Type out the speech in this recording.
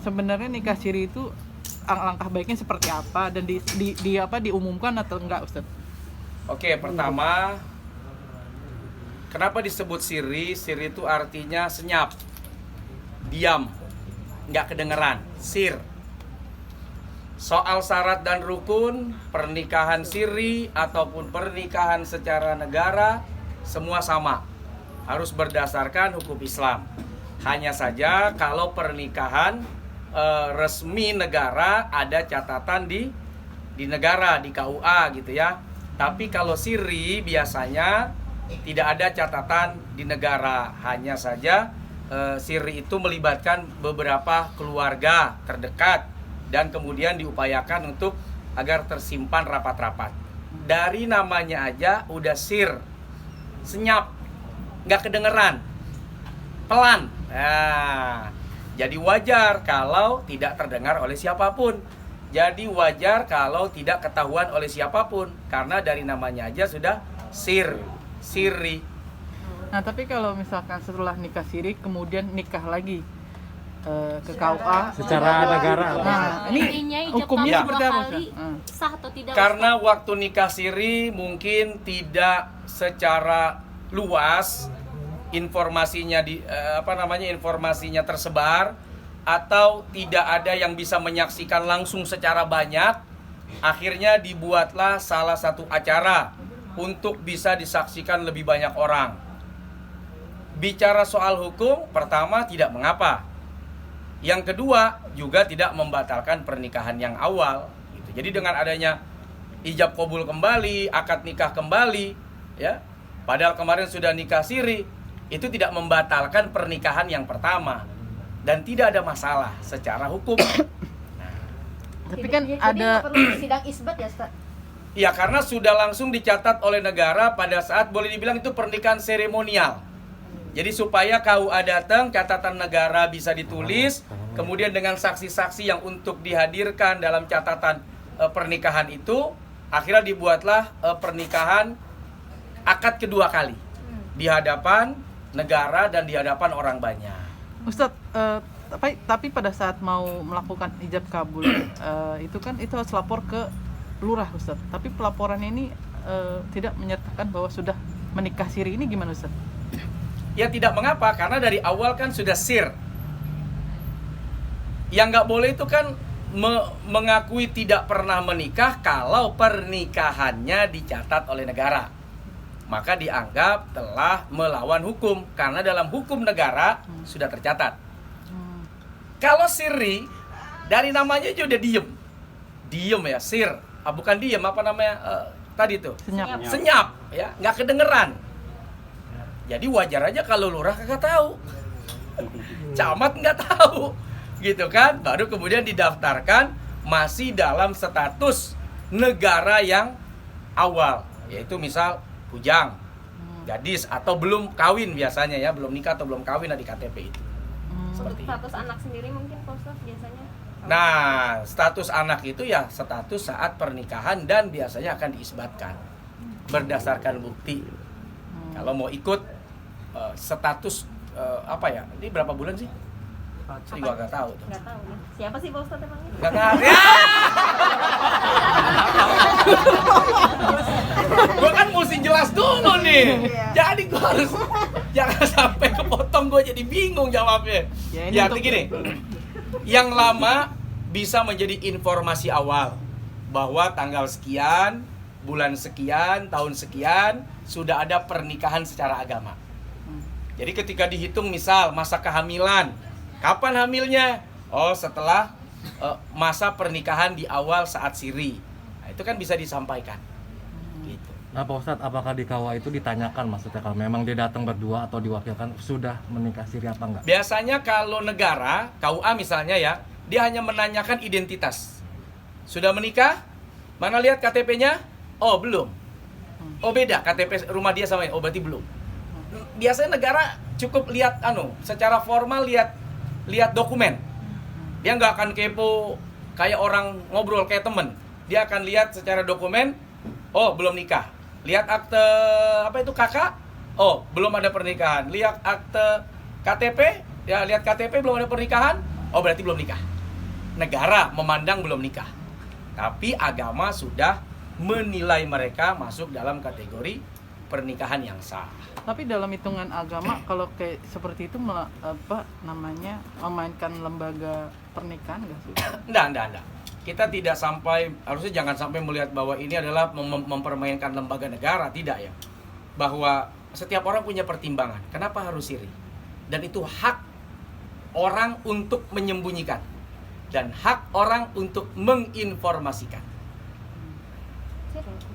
Sebenarnya nikah siri itu langkah baiknya seperti apa dan diumumkan atau enggak, Ustaz? Oke, pertama, kenapa disebut siri? Siri itu artinya senyap, diam, nggak kedengeran, sir. Soal syarat dan rukun pernikahan siri ataupun pernikahan secara negara, semua sama, harus berdasarkan hukum Islam. Hanya saja kalau pernikahan resmi negara ada catatan di negara, di KUA gitu ya. Tapi kalau siri biasanya tidak ada catatan di negara. Hanya saja siri itu melibatkan beberapa keluarga terdekat dan kemudian diupayakan untuk agar tersimpan rapat-rapat. Dari namanya aja udah sir, senyap, nggak kedengeran, pelan. Nah, jadi wajar kalau tidak terdengar oleh siapapun. Jadi wajar kalau tidak ketahuan oleh siapapun. Karena dari namanya aja sudah siri. Nah, tapi kalau misalkan setelah nikah siri kemudian nikah lagi ke KUA secara negara. Nah, ini hukumnya seperti apa, Ustaz? Sah atau tidak? Karena waktu nikah siri mungkin tidak secara luas informasinya informasinya tersebar, atau tidak ada yang bisa menyaksikan langsung secara banyak. Akhirnya dibuatlah salah satu acara untuk bisa disaksikan lebih banyak orang. Bicara soal hukum, pertama tidak mengapa. Yang kedua juga tidak membatalkan pernikahan yang awal gitu. Jadi dengan adanya ijab qabul kembali, akad nikah kembali ya, padahal kemarin sudah nikah siri, itu tidak membatalkan pernikahan yang pertama dan tidak ada masalah secara hukum. Tapi kan jadi ada perlu sidang isbat ya, Ustaz? Ya, karena sudah langsung dicatat oleh negara pada saat boleh dibilang itu pernikahan seremonial. Jadi supaya KUA datang, catatan negara bisa ditulis, kemudian dengan saksi-saksi yang untuk dihadirkan dalam catatan pernikahan itu, akhirnya dibuatlah pernikahan akad kedua kali di hadapan negara dan di hadapan orang banyak. Ustaz, tapi pada saat mau melakukan ijab kabul itu harus lapor ke lurah, Ustaz. Tapi pelaporannya ini tidak menyertakan bahwa sudah menikah siri, ini gimana, Ustaz? Ya tidak mengapa, karena dari awal kan sudah sir. Yang nggak boleh itu kan mengakui tidak pernah menikah kalau pernikahannya dicatat oleh negara. Maka dianggap telah melawan hukum, karena dalam hukum negara sudah tercatat. Kalau siri, dari namanya aja udah diem ya, sir. Bukan diem, apa namanya tadi tuh? Senyap ya, nggak kedengeran. Jadi wajar aja kalau lurah kagak tahu, camat nggak tahu, gitu kan? Baru kemudian didaftarkan masih dalam status negara yang awal, yaitu misal bujang, gadis, atau belum kawin biasanya ya, belum nikah atau belum kawin di KTP itu. Untuk status anak sendiri mungkin, Ustaz, biasanya? Nah, status anak itu ya status saat pernikahan dan biasanya akan diisbatkan berdasarkan bukti. Kalau mau ikut status apa ya? Ini berapa bulan sih? Saya juga nggak tahu tuh. Nggak tahu ya. Siapa sih Pak Ustadz emangnya? Nggak ngerti. Gue kan mesti jelas dulu nih. Jadi gue harus jangan sampai kepotong, gue jadi bingung jawabnya. Ya artinya gini, yang lama bisa menjadi informasi awal bahwa tanggal sekian, bulan sekian, tahun sekian sudah ada pernikahan secara agama. Jadi ketika dihitung misal masa kehamilan, kapan hamilnya? Oh, setelah masa pernikahan di awal saat siri. Nah, itu kan bisa disampaikan. Gitu. Nah, Pak Ustadz, apakah di KUA itu ditanyakan maksudnya kalau memang dia datang berdua atau diwakilkan sudah menikah siri apa enggak? Biasanya kalau negara, KUA misalnya ya, dia hanya menanyakan identitas. Sudah menikah? Mana lihat KTP-nya? Oh, belum. Oh, beda KTP rumah dia sama ini. Oh, berarti belum. Biasanya negara cukup lihat secara formal lihat dokumen. Dia nggak akan kepo kayak orang ngobrol kayak temen. Dia akan lihat secara dokumen. Oh, belum nikah. Lihat akte kakak. Oh, belum ada pernikahan. Lihat akte KTP. Ya, lihat KTP belum ada pernikahan. Oh, berarti belum nikah. negara memandang belum nikah. Tapi agama sudah menilai mereka masuk dalam kategori pernikahan yang sah. Tapi dalam hitungan agama kalau kayak seperti itu memainkan lembaga pernikahan nggak sih? Enggak. Kita tidak sampai, harusnya jangan sampai melihat bahwa ini adalah mempermainkan lembaga negara, tidak ya. Bahwa setiap orang punya pertimbangan. Kenapa harus siri? Dan itu hak orang untuk menyembunyikan dan hak orang untuk menginformasikan. Serius.